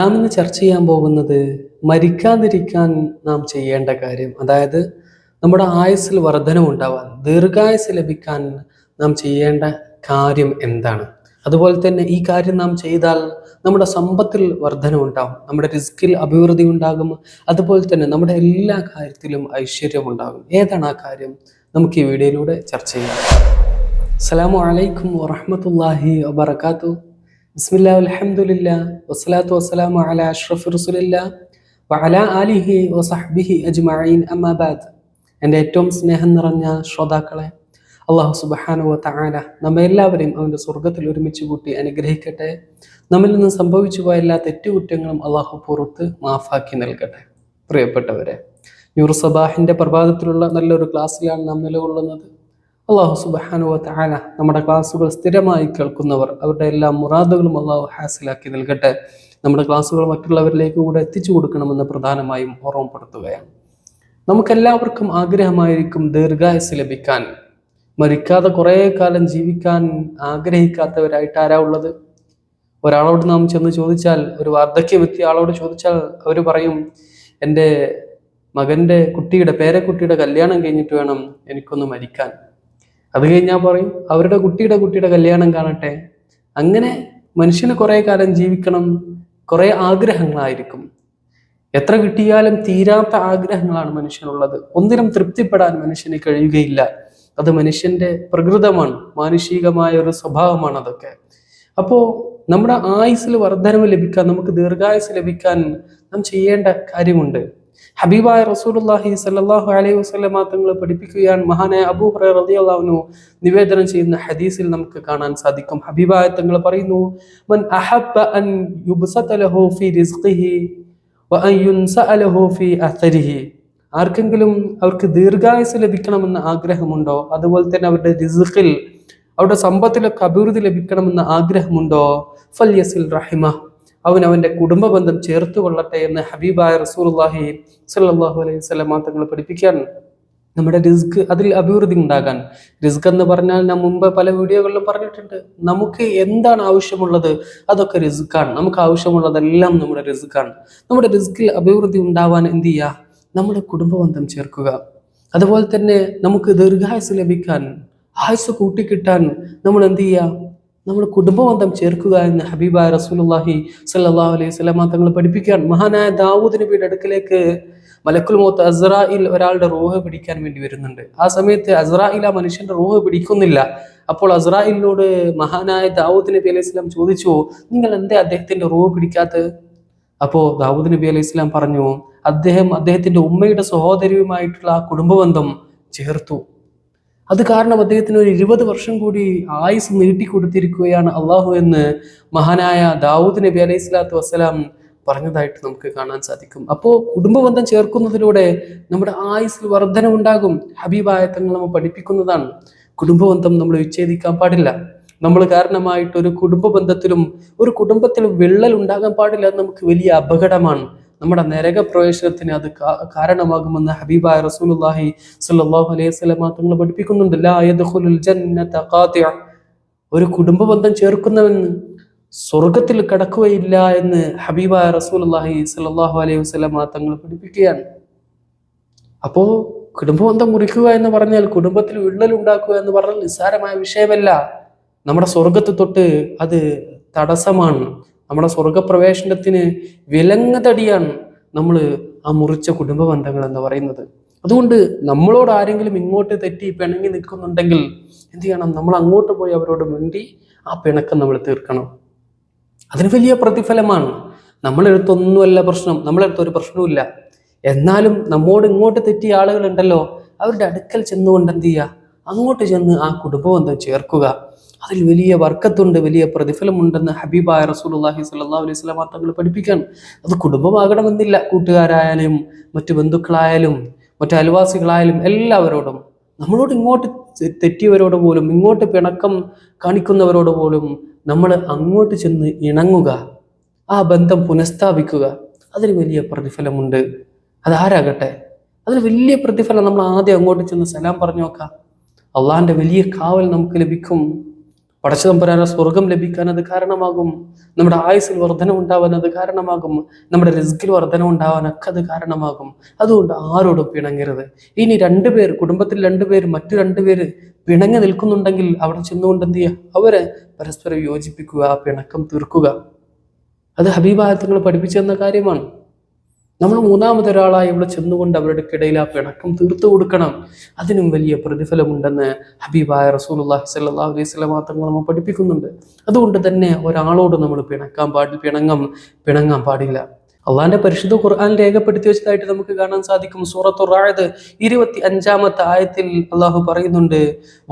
നാം ഇന്ന് ചർച്ച ചെയ്യാൻ പോകുന്നത് മരിക്കാതിരിക്കാൻ നാം ചെയ്യേണ്ട കാര്യം, അതായത് നമ്മുടെ ആയുസ്സിൽ വർധനമുണ്ടാവാൻ, ദീർഘായുസ് ലഭിക്കാൻ നാം ചെയ്യേണ്ട കാര്യം എന്താണ്. അതുപോലെ തന്നെ ഈ കാര്യം നാം ചെയ്താൽ നമ്മുടെ സമ്പത്തിൽ വർധനമുണ്ടാകും, നമ്മുടെ റിസ്കിൽ അഭിവൃദ്ധി ഉണ്ടാകും, അതുപോലെ തന്നെ നമ്മുടെ എല്ലാ കാര്യത്തിലും ഐശ്വര്യം ഉണ്ടാകും. ഏതാണ് ആ കാര്യം? നമുക്ക് ഈ വീഡിയോയിലൂടെ ചർച്ച ചെയ്യാം. അസ്സലാമു അലൈക്കും വറഹ്മത്തുള്ളാഹി വബറകാതുഹു. ബിസ്മില്ലാ അൽഹംദുലില്ലാ വസ്സലാത്തു വസ്സലാമു അലാ അഷ്റഫി റസൂലില്ലാ വഅലാ ആലിഹി വസഹ്ബിഹി അജ്മഈൻ അമ്മാ ബഅദ്. എൻ്റെ ഏറ്റവും സ്നേഹം നിറഞ്ഞ ശ്രോതാക്കളെ, അല്ലാഹു സുബ്ഹാനഹു വ തആല നമ്മെ എല്ലാവരെയും അവൻ്റെ സ്വർഗ്ഗത്തിൽ ഒരുമിച്ച് കൂട്ടി അനുഗ്രഹിക്കട്ടെ. നമ്മിൽ നിന്ന് സംഭവിച്ചു പോയ എല്ലാ തെറ്റുകുറ്റങ്ങളും അല്ലാഹു പുറത്ത് മാഫാക്കി നൽകട്ടെ. പ്രിയപ്പെട്ടവരെ, നൂർ സബാഹിൻ്റെ പ്രഭാതത്തിലുള്ള നല്ലൊരു ക്ലാസ്സിലാണ് നാം നിലകൊള്ളുന്നത്. അല്ലാഹു സുബ്ഹാനഹു വ തആല നമ്മുടെ ക്ലാസ്സുകൾ സ്ഥിരമായി കേൾക്കുന്നവർ അവരുടെ എല്ലാ മുറാദുകളും അല്ലാഹു ഹാസിലാക്കി നൽകട്ടെ. നമ്മുടെ ക്ലാസ്സുകൾ മറ്റുള്ളവരിലേക്ക് കൂടെ എത്തിച്ചു കൊടുക്കണമെന്ന് പ്രധാനമായും ഓർമ്മപ്പെടുത്തുകയാണ്. നമുക്കെല്ലാവർക്കും ആഗ്രഹമായിരിക്കും ദീർഘായുസ് ലഭിക്കാൻ. മരിക്കാതെ കുറേ കാലം ജീവിക്കാൻ ആഗ്രഹിക്കാത്തവരായിട്ട് ആരാ ഉള്ളത്? ഒരാളോട് നാം ചെന്ന് ചോദിച്ചാൽ, ഒരു വാർദ്ധക്യമെത്തിയ ആളോട് ചോദിച്ചാൽ അവർ പറയും, എൻ്റെ മകൻ്റെ പേരക്കുട്ടിയുടെ കല്യാണം കഴിഞ്ഞിട്ട് വേണം എനിക്കൊന്ന് മരിക്കാൻ. അത് കഴിഞ്ഞാൽ പറയും അവരുടെ കുട്ടിയുടെ കല്യാണം കാണട്ടെ. അങ്ങനെ മനുഷ്യന് കുറേ കാലം ജീവിക്കണം, കുറേ ആഗ്രഹങ്ങളായിരിക്കും. എത്ര കിട്ടിയാലും തീരാത്ത ആഗ്രഹങ്ങളാണ് മനുഷ്യനുള്ളത്. ഒന്നിനും തൃപ്തിപ്പെടാൻ മനുഷ്യന് കഴിയുകയില്ല. അത് മനുഷ്യന്റെ പ്രകൃതമാണ്, മാനുഷികമായ ഒരു സ്വഭാവമാണ് അതൊക്കെ. അപ്പോൾ നമ്മുടെ ആയുസ്സിൽ വർധനവ് ലഭിക്കാൻ, നമുക്ക് ദീർഘായുസ് ലഭിക്കാൻ നാം ചെയ്യേണ്ട കാര്യമുണ്ട്. ഹബീബായ റസൂലുള്ളാഹി സ്വല്ലല്ലാഹു അലൈഹി വസല്ലം തങ്ങൾ പഠിപ്പിക്കുകയാണ്. മഹാനായ അബൂ ഹുറൈറ റളിയല്ലാഹു അൻഹു നിവേദനം ചെയ്യുന്ന ഹദീസിൽ നമുക്ക് കാണാൻ സാധിക്കും. ഹബീബായ തങ്ങൾ പറയുന്നു, മൻ അഹബ്ബ അൻ യുബ്സത ലഹു ഫീ റിസ്ഖിഹി വ അൻ യുൻസഅ ലഹു ഫീ അഥരിഹി. ആർക്കെങ്കിലും അവർക്ക് ദീർഘായുസ് ലഭിക്കണമെന്ന ആഗ്രഹമുണ്ടോ, അതുപോലെ തന്നെ അവരുടെ റിസ്ഖിൽ, അവരുടെ സമ്പത്തിലൊക്കെ അഭിവൃദ്ധി ലഭിക്കണമെന്ന ആഗ്രഹമുണ്ടോ, ഫൽയസിൽ റഹിമഹ്, അവൻ അവന്റെ കുടുംബ ബന്ധം ചേർത്ത് കൊള്ളട്ടെ എന്ന് ഹബീബായ റസൂലുള്ളാഹി സ്വല്ലല്ലാഹു അലൈഹി വസല്ലം തങ്ങൾ പഠിപ്പിക്കാൻ. നമ്മുടെ റിസ്ക്, അതിൽ അഭിവൃദ്ധി ഉണ്ടാകാൻ. റിസ്ക് എന്ന് പറഞ്ഞാൽ നാം മുമ്പ് പല വീഡിയോകളിലും പറഞ്ഞിട്ടുണ്ട്. നമുക്ക് എന്താണ് ആവശ്യമുള്ളത് അതൊക്കെ റിസ്ക്കാണ്. നമുക്ക് ആവശ്യമുള്ളതെല്ലാം നമ്മുടെ റിസ്ക്കാണ്. നമ്മുടെ റിസ്കിൽ അഭിവൃദ്ധി ഉണ്ടാവാൻ എന്ത് ചെയ്യുക? നമ്മുടെ കുടുംബ ബന്ധം ചേർക്കുക. അതുപോലെ തന്നെ നമുക്ക് ദീർഘായുസ് ലഭിക്കാൻ, ആയുസ് കൂട്ടിക്കിട്ടാൻ നമ്മൾ എന്ത് ചെയ്യുക? നമ്മൾ കുടുംബബന്ധം ചേർക്കുക എന്ന് ഹബീബായ റസൂലുള്ളാഹി സ്വല്ലല്ലാഹു അലൈഹി വസല്ലം തങ്ങൾ പഠിപ്പിക്കുകയാണ്. മഹാനായ ദാവൂദ് നബിയുടെ അടുക്കലേക്ക് മലക്കുൽ മൗത്ത് അസ്റായിൽ ഒരാളുടെ റൂഹ് പിടിക്കാൻ വേണ്ടി വരുന്നുണ്ട്. ആ സമയത്ത് അസ്റായിൽ ആ മനുഷ്യന്റെ റൂഹ് പിടിക്കുന്നില്ല. അപ്പോൾ അസ്റായിലിനോട് മഹാനായ ദാവൂദ് നബി അലൈഹി സ്വലാം ചോദിച്ചു, നിങ്ങൾ എന്തേ അദ്ദേഹത്തിന്റെ റൂഹ് പിടിക്കാത്തത്? അപ്പോൾ ദാവൂദ് നബി അലൈഹി സ്വലാം പറഞ്ഞു, അദ്ദേഹത്തിന്റെ ഉമ്മയുടെ സഹോദരിയുമായിട്ടുള്ള ആ കുടുംബബന്ധം ചേർത്തു. അത് കാരണം അദ്ദേഹത്തിന് ഒരു 20 വർഷം കൂടി ആയുസ് നീട്ടിക്കൊടുത്തിരിക്കുകയാണ് അള്ളാഹു എന്ന് മഹാനായ ദാവൂദ് നബി അലൈഹി സ്വലാത്തു വസ്സലാം പറഞ്ഞതായിട്ട് നമുക്ക് കാണാൻ സാധിക്കും. അപ്പോൾ കുടുംബബന്ധം ചേർക്കുന്നതിലൂടെ നമ്മുടെ ആയുസ്സിൽ വർധനമുണ്ടാകും. ഹബീബായ തങ്ങൾ നമ്മൾ പഠിപ്പിക്കുന്നതാണ്. കുടുംബബന്ധം നമ്മൾ വിച്ഛേദിക്കാൻ പാടില്ല. നമ്മൾ കാരണമായിട്ട് ഒരു കുടുംബത്തിലും വിള്ളൽ ഉണ്ടാകാൻ പാടില്ല. അത് നമുക്ക് വലിയ അപകടമാണ്. നമ്മുടെ നരകപ്രവേശനത്തിന് അത് കാരണമാകുമെന്ന് ഹബീബായ റസൂലുള്ളാഹി സ്വല്ലല്ലാഹു അലൈഹി വസല്ലം തങ്ങൾ പഠിപ്പിക്കുന്നുണ്ട്. ലാ യദ്ഖുലുൽ ജന്നത ഖാതിഅ, ഒരു കുടുംബ ബന്ധം ചേർക്കുന്നവൻ സ്വർഗത്തിൽ കടക്കുകയില്ല എന്ന് ഹബീബായ റസൂലുള്ളാഹി സ്വല്ലല്ലാഹു അലൈഹി വസല്ലം തങ്ങൾ പഠിപ്പിക്കുകയാണ്. അപ്പോൾ കുടുംബബന്ധം മുറിക്കുക എന്ന് പറഞ്ഞാൽ, കുടുംബത്തിൽ വിള്ളൽ ഉണ്ടാക്കുക എന്ന് പറഞ്ഞാൽ നിസ്സാരമായ വിഷയമല്ല. നമ്മുടെ സ്വർഗത്ത് തൊട്ട് അത് തടസ്സമാണ്. നമ്മുടെ സ്വർഗപ്രവേശനത്തിന് വിലങ്ങതടിയാണ് നമ്മൾ ആ മുറിച്ച കുടുംബ ബന്ധങ്ങൾ എന്ന് പറയുന്നത്. അതുകൊണ്ട് നമ്മളോട് ആരെങ്കിലും ഇങ്ങോട്ട് തെറ്റി പിണങ്ങി നിൽക്കുന്നുണ്ടെങ്കിൽ എന്ത് ചെയ്യണം? നമ്മൾ അങ്ങോട്ട് പോയി അവരോട് മിണ്ടി ആ പിണക്കം നമ്മൾ തീർക്കണം. അതിന് വലിയ പ്രതിഫലമാണ്. നമ്മളെടുത്തൊന്നുമല്ല പ്രശ്നം, നമ്മളെടുത്ത് ഒരു പ്രശ്നവുമില്ല. എന്നാലും നമ്മോട് ഇങ്ങോട്ട് തെറ്റിയ ആളുകളുണ്ടല്ലോ, അവരുടെ അടുക്കൽ ചെന്നുകൊണ്ട് എന്ത് ചെയ്യുക? അങ്ങോട്ട് ചെന്ന് ആ കുടുംബബന്ധം ചേർക്കുക. അതിൽ വലിയ ബർക്കത്തുണ്ട്, വലിയ പ്രതിഫലമുണ്ടെന്ന് ഹബീബായ റസൂലുള്ളാഹി സ്വല്ലല്ലാഹു അലൈഹി വസല്ലം തങ്ങൾ പഠിപ്പിക്കാൻ. അത് കുടുംബമാകണമെന്നില്ല, കൂട്ടുകാരായാലും മറ്റു ബന്ധുക്കളായാലും മറ്റു അയൽവാസികളായാലും എല്ലാവരോടും, നമ്മളോട് ഇങ്ങോട്ട് തെറ്റിയവരോട് പോലും, ഇങ്ങോട്ട് പിണക്കം കാണിക്കുന്നവരോട് പോലും നമ്മൾ അങ്ങോട്ട് ചെന്ന് ഇണങ്ങുക, ആ ബന്ധം പുനഃസ്ഥാപിക്കുക. അതിന് വലിയ പ്രതിഫലമുണ്ട്. അതാരാകട്ടെ, അതിന് വലിയ പ്രതിഫലം. നമ്മൾ ആദ്യം അങ്ങോട്ട് ചെന്ന് സലാം പറഞ്ഞു നോക്കാം. അള്ളാഹിന്റെ വലിയ കാവൽ നമുക്ക് ലഭിക്കും. പടച്ചതമ്പുരാനെ സ്വർഗം ലഭിക്കാൻ അത് കാരണമാകും, നമ്മുടെ ആയുസ്സിൽ വർധന ഉണ്ടാവാൻ അത് കാരണമാകും, നമ്മുടെ റിസ്കിൽ വർധന ഉണ്ടാവാനൊക്കെ അത് കാരണമാകും. അതുകൊണ്ട് ആരോടും പിണങ്ങരുത്. ഇനി രണ്ടുപേർ, കുടുംബത്തിൽ രണ്ടുപേർ, മറ്റു രണ്ടുപേര് പിണങ്ങി നിൽക്കുന്നുണ്ടെങ്കിൽ അവിടെ ചെന്നുകൊണ്ട് എന്ത് ചെയ്യുക? അവരെ പരസ്പരം യോജിപ്പിക്കുക, പിണക്കം തീർക്കുക. അത് ഹബീബായ തങ്ങൾ പഠിപ്പിച്ചു തന്ന കാര്യമാണ്. നമ്മൾ മൂന്നാമതൊരാളായി ഇവിടെ ചെന്നുകൊണ്ട് അവരുടെ ഇടയിൽ ആ പിണക്കം തീർത്തു കൊടുക്കണം. അതിനും വലിയ പ്രതിഫലമുണ്ടെന്ന് ഹബീബായ റസൂലുള്ളാഹി സ്വല്ലല്ലാഹു അലൈഹി വസല്ലം തങ്ങൾ നമ്മൾ പഠിപ്പിക്കുന്നുണ്ട്. അതുകൊണ്ട് തന്നെ ഒരാളോട് നമ്മൾ പിണങ്ങാൻ പാടില്ല. അള്ളാന്റെ പരിശുദ്ധ ഖുർആൻ രേഖപ്പെടുത്തി വെച്ചതായിട്ട് നമുക്ക് കാണാൻ സാധിക്കും. സൂറത്തുർ റഅദ് 25-ാമത്തെ ആയത്തിൽ അള്ളാഹു പറയുന്നുണ്ട്,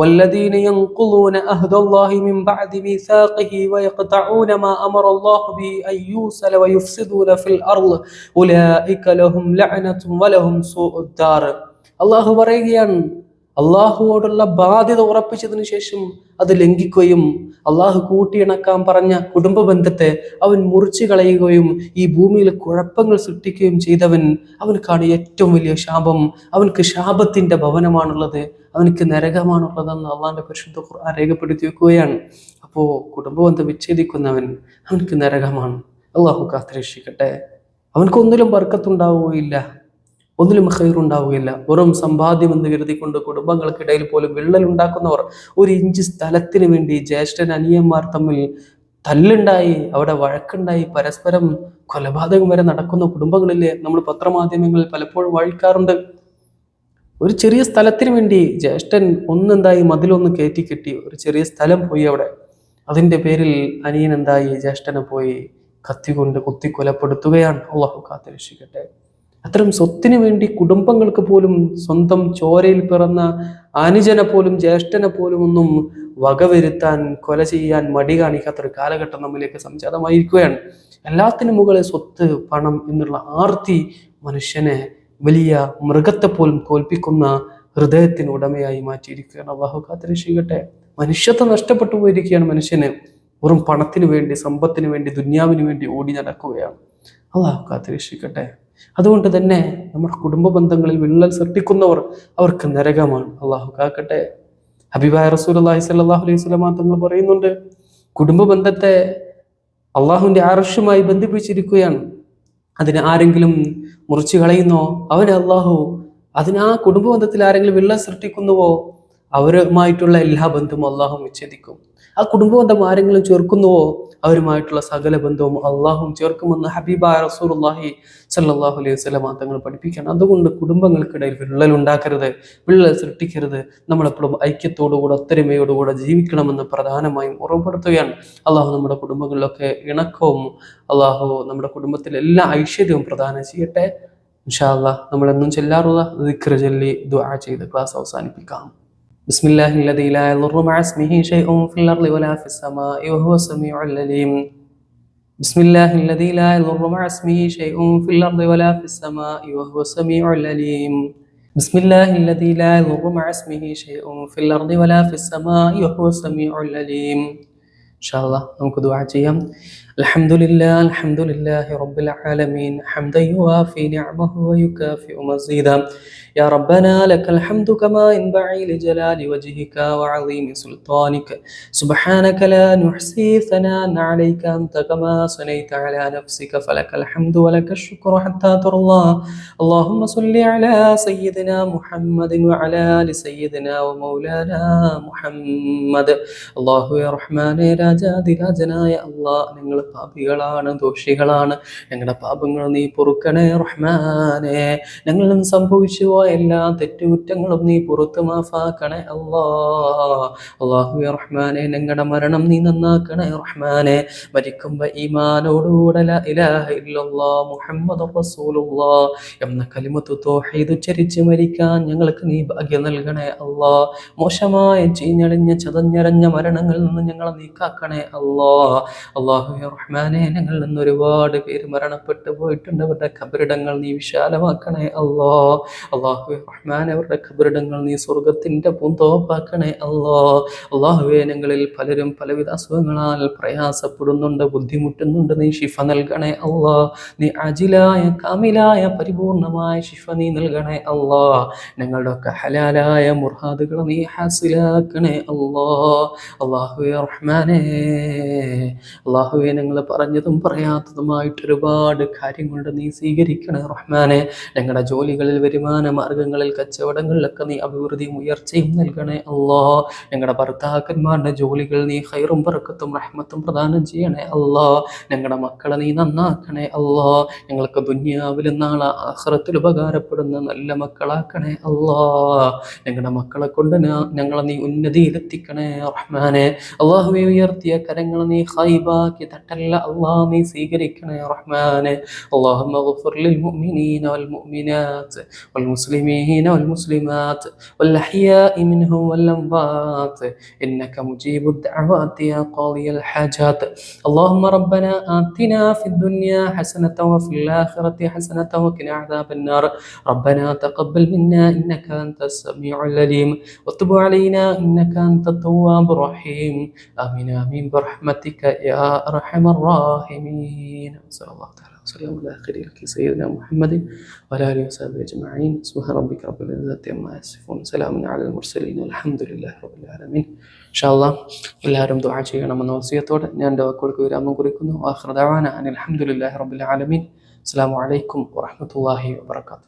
വല്ലദീന യൻഖുദൂന അഹ്ദല്ലാഹി മിൻ ബഅദി മീസാഖിഹി വയഖതഊന മാ അമറല്ലാഹു ബി അയ്യൂസല വയുഫ്സിദൂന ഫിൽ അർള് ഉലൈക ലഹും ലഅനതും വലഹും സൂഉദ്ദാർ. അള്ളാഹു പറയുകയാണ്, അള്ളാഹുവോടുള്ള ബാധ്യത ഉറപ്പിച്ചതിന് ശേഷം അത് ലംഘിക്കുകയും അള്ളാഹു കൂട്ടിയിണക്കാൻ പറഞ്ഞ കുടുംബ ബന്ധത്തെ അവൻ മുറിച്ചു കളയുകയും ഈ ഭൂമിയിൽ കുഴപ്പങ്ങൾ സൃഷ്ടിക്കുകയും ചെയ്തവൻ, അവനക്കാണ് ഏറ്റവും വലിയ ശാപം. അവനക്ക് ശാപത്തിന്റെ ഭവനമാണുള്ളത്, അവനക്ക് നരകമാണുള്ളതെന്ന് അള്ളാഹിന്റെ പരിശുദ്ധ ഖുർആൻ രേഖപ്പെടുത്തി വെക്കുകയാണ്. അപ്പോ കുടുംബ ബന്ധം വിച്ഛേദിക്കുന്നവൻ അവനക്ക് നരകമാണ്. അള്ളാഹു കാത്തുരക്ഷിക്കട്ടെ. അവനക്കൊന്നിലും ബർക്കത്തുണ്ടാവുകയില്ല, ഒന്നിലും ഖൈറുണ്ടാവുകയില്ല. വെറും സമ്പാദ്യം എന്ന് കരുതിക്കൊണ്ട് കുടുംബങ്ങൾക്കിടയിൽ പോലും വിള്ളൽ ഉണ്ടാക്കുന്നവർ, 1 ഇഞ്ച് സ്ഥലത്തിന് വേണ്ടി ജ്യേഷ്ഠൻ അനിയന്മാർ തമ്മിൽ തല്ലുണ്ടായി, അവിടെ വഴക്കുണ്ടായി, പരസ്പരം കൊലപാതകം വരെ നടക്കുന്ന കുടുംബങ്ങളിലെ നമ്മൾ പത്രമാധ്യമങ്ങളിൽ പലപ്പോഴും വായിക്കാറുണ്ട്. ഒരു ചെറിയ സ്ഥലത്തിന് വേണ്ടി ജ്യേഷ്ഠൻ ഒന്നെന്തായി മതിലൊന്ന് കെട്ടി ഒരു ചെറിയ സ്ഥലം പോയി അവിടെ. അതിന്റെ പേരിൽ അനിയൻ എന്തായി ജ്യേഷ്ഠനെ പോയി കത്തികൊണ്ട് കുത്തി കൊലപ്പെടുത്തുകയാണ്. അള്ളാഹു കാത്തുരക്ഷിക്കട്ടെ. അത്തരം സ്വത്തിന് വേണ്ടി കുടുംബങ്ങൾക്ക് പോലും, സ്വന്തം ചോരയിൽ പിറന്ന അനുജനെ പോലും ജ്യേഷ്ഠനെ പോലും ഒന്നും വകവരുത്താൻ, കൊല ചെയ്യാൻ മടി കാണിക്കാത്തൊരു കാലഘട്ടം നമ്മിലേക്ക് സംജാതമായിരിക്കുകയാണ്. എല്ലാത്തിനും മുകളിൽ സ്വത്ത്, പണം എന്നുള്ള ആർത്തി മനുഷ്യനെ വലിയ മൃഗത്തെ പോലും തോൽപ്പിക്കുന്ന ഹൃദയത്തിന് ഉടമയായി മാറ്റിയിരിക്കുകയാണ്. അല്ലാഹു കാത്തുരക്ഷിക്കട്ടെ. മനുഷ്യത്വം നഷ്ടപ്പെട്ടു പോയിരിക്കുകയാണ് മനുഷ്യന്. വെറും പണത്തിന് വേണ്ടി, സമ്പത്തിന് വേണ്ടി, ദുന്യാവിന് വേണ്ടി ഓടി നടക്കുകയാണ്. അല്ലാഹു കാത്തുരക്ഷിക്കട്ടെ. അതുകൊണ്ട് തന്നെ നമ്മുടെ കുടുംബ ബന്ധങ്ങളിൽ വിള്ളൽ സൃഷ്ടിക്കുന്നവർ അവർക്ക് നരകമാണ്. അള്ളാഹു കാക്കട്ടെ. ഹബീബായ റസൂലുള്ളാഹി സ്വല്ലല്ലാഹു അലൈഹി വസല്ലം തങ്ങൾ പറയുന്നുണ്ട്, കുടുംബ ബന്ധത്തെ അള്ളാഹുവിന്റെ അർശുമായി ബന്ധിപ്പിച്ചിരിക്കുകയാണ്. അതിന് ആരെങ്കിലും മുറിച്ചു കളയുന്നോ അവന് അള്ളാഹു, ആ കുടുംബ ബന്ധത്തിൽ ആരെങ്കിലും വിള്ളൽ സൃഷ്ടിക്കുന്നുവോ അവരുമായിട്ടുള്ള എല്ലാ ബന്ധവും അള്ളാഹു വിച്ഛേദിക്കും. ആ കുടുംബ ബന്ധം ആരെങ്കിലും ചേർക്കുന്നുവോ അവരുമായിട്ടുള്ള സകല ബന്ധവും അള്ളാഹും ചേർക്കുമെന്ന് ഹബീബായ റസൂലുള്ളാഹി സ്വല്ലല്ലാഹു അലൈഹി വസല്ലം തങ്ങൾ പഠിപ്പിക്കണം. അതുകൊണ്ട് കുടുംബങ്ങൾക്കിടയിൽ വിള്ളൽ ഉണ്ടാക്കരുത്, വിള്ളൽ സൃഷ്ടിക്കരുത്. നമ്മളെപ്പോഴും ഐക്യത്തോടുകൂടെ, ഒത്തൊരുമയോടുകൂടെ ജീവിക്കണമെന്ന് പ്രധാനമായും ഉറപ്പെടുത്തുകയാണ്. അള്ളാഹു നമ്മുടെ കുടുംബങ്ങളിലൊക്കെ ഇണക്കവും, അള്ളാഹു നമ്മുടെ കുടുംബത്തിൽ എല്ലാ ഐശ്വര്യവും പ്രദാനം ചെയ്യട്ടെ. ഇൻഷാ അല്ലാഹ് നമ്മളെന്നും ചൊല്ലാറുള്ള ദിക്ർ ചൊല്ലി ദുആ ചെയ്ത് ക്ലാസ് അവസാനിപ്പിക്കാം. بسم الله الذي لا يضر مع اسمه شيء في الأرض ولا في السماء وهو السميع العليم. بسم الله الذي لا يضر مع اسمه شيء في الأرض ولا في السماء وهو السميع العليم. بسم الله الذي لا يضر مع اسمه شيء في الأرض ولا في السماء وهو السميع العليم. إن شاء الله നമുക്ക് ദുആ ചെയ്യാം. الحمد لله رب العالمين حمدا يوافي نعمه ويكافئ مزيدا. يا ربنا لك الحمد كما ينبغي لجلال وجهك وعظيم سلطانك. سبحانك لا نحصي ثناء عليك أنت كما صنيت على نفسك فلك الحمد ولك الشكر حتى ترضى. اللهم صل على سيدنا محمد وعلى آل سيدنا ومولانا محمد. الله يا رحمن രാജാതിരാജനായ അല്ലാഹ്, ഞങ്ങൾ പാപികളാണ്, ദോഷികളാണ്. ഞങ്ങളുടെ പാപങ്ങൾ നീ പൊറുക്കണേ റഹ്മാനെ. ഞങ്ങളിൽ നിന്ന് സംഭവിച്ചു പോയ എല്ലാ തെറ്റുകുറ്റങ്ങളും നീ പുറത്ത് മാഫാക്കണേ അല്ലാഹു റഹ്മാനെ. ഞങ്ങളുടെ മരണം നീ നന്നാക്കണേ റഹ്മാനെ. മരിക്കുമ്പോ ഈമാനോടുകൂടെ ലാ ഇലാഹ ഇല്ലല്ലാഹ് മുഹമ്മദുർ റസൂലുള്ളാഹ് എന്ന കലിമത്ത് തൗഹീദ് ഉച്ചരിച്ച് മരിക്കാൻ ഞങ്ങൾക്ക് നീ ഭാഗ്യം നൽകണേ അല്ലാഹ്. മോശമായ ചീഞ്ഞളിഞ്ഞ ചതഞ്ഞരഞ്ഞ മരണങ്ങളിൽ നിന്ന് ഞങ്ങളെ നീക്കാക്കണേ അല്ലാഹു റഹ്മാനെ, ഞങ്ങളിൽ നിന്ന് ഒരുപാട് പേര് മരണപ്പെട്ടു പോയിട്ടുണ്ട്. അവരുടെ ഖബറിടങ്ങൾ നീ വിശാലമാക്കണേ അല്ലാ. അല്ലാഹുവേ റഹ്മാനെ, അവരുടെ ഖബറിടങ്ങൾ നീ സ്വർഗത്തിന്റെ പൂന്തോപ്പാക്കണേ അല്ലാ. അല്ലാഹുവേ, ഞങ്ങളിൽ പലരും പലവിധ അസുഖങ്ങളാൽ പ്രയാസപ്പെടുന്നുണ്ട്, ബുദ്ധിമുട്ടുന്നുണ്ട്. നീ ശിഫ നൽകണേ അല്ലാ. നീ അജിലായ കാമിലായ പരിപൂർണമായ ശിഫ നീ നൽകണേ അല്ലാ. ഞങ്ങളുടെ ഒക്കെ ഹലാലായ മുർഹാദുകൾ നീ ഹാസിലാക്കണേ അല്ലാ. അല്ലാഹുവേ റഹ്മാനേ, അല്ലാഹുവേ, ഞങ്ങൾ പറഞ്ഞതും പറയാത്തതുമായിട്ട് ഒരുപാട് കാര്യങ്ങളുണ്ട്, നീ സ്വീകരിക്കണേ റഹ്മാനെ. ഞങ്ങളുടെ ജോലികളിൽ, വരുമാന മാർഗങ്ങളിൽ, കച്ചവടങ്ങളിലൊക്കെ നീ അഭിവൃദ്ധിയും ഉയർച്ചയും നൽകണേ അല്ലാ. ഞങ്ങളുടെ ഭർത്താക്കന്മാരുടെ ജോലികൾ നീ ഖൈറും ബർക്കത്തും റഹ്മത്തും പ്രദാനം ചെയ്യണേ അല്ലാ. ഞങ്ങളുടെ മക്കളെ നീ നന്നാക്കണേ അല്ലാ. ഞങ്ങൾക്ക് ദുനിയാവിലും നാളെ ആഖിറത്തിൽ ഉപകാരപ്പെടുന്ന നല്ല മക്കളാക്കണേ അല്ലാ. ഞങ്ങളുടെ മക്കളെ കൊണ്ട് ഞങ്ങളെ നീ ഉന്നതിയിലെത്തിക്കണേ റഹ്മാനെ. അല്ലാഹുവേ, ഉയർത്തിയ കരങ്ങൾ നീ ഖൈബാക്കി തട്ടല്ല അല്ലാ, നീ സ്വീകരിക്കണേ റഹ്മാനെ. اللهم اغفر للمؤمنين والمؤمنات والمسلمين والمسلمات والأحياء منهم والأموات إنك مجيب الدعوات يا قاضي الحاجات. اللهم ربنا آتنا في الدنيا حسنة وفي الآخرة حسنة وقنا عذاب النار. ربنا تقبل منا إنك أنت السميع العليم وتب علينا إنك أنت التواب الرحيم. آمين آمين برحمتك يا أرحم الراحمين. صلى الله تعالى وسلم على خير سيدنا محمد وعلى آله وصحبه أجمعين. سبحان ربك رب العزة عما يصفون. سلام على المرسلين والحمد لله رب العالمين. إن شاء الله എല്ലാവരും ദുആ ചെയ്യണമെന്ന വസിയത്തോടെ ഞാൻ എൻ്റെ വാക്കുകൾക്ക് വിരാമം കുറിക്കുന്നു. ആഖിറു ദഅവാന അനിൽ ഹംദുലില്ലാഹി റബ്ബിൽ ആലമീൻ. അസ്സലാമു അലൈക്കും വറഹ്മത്തുള്ളാഹി വബറകാതുഹു.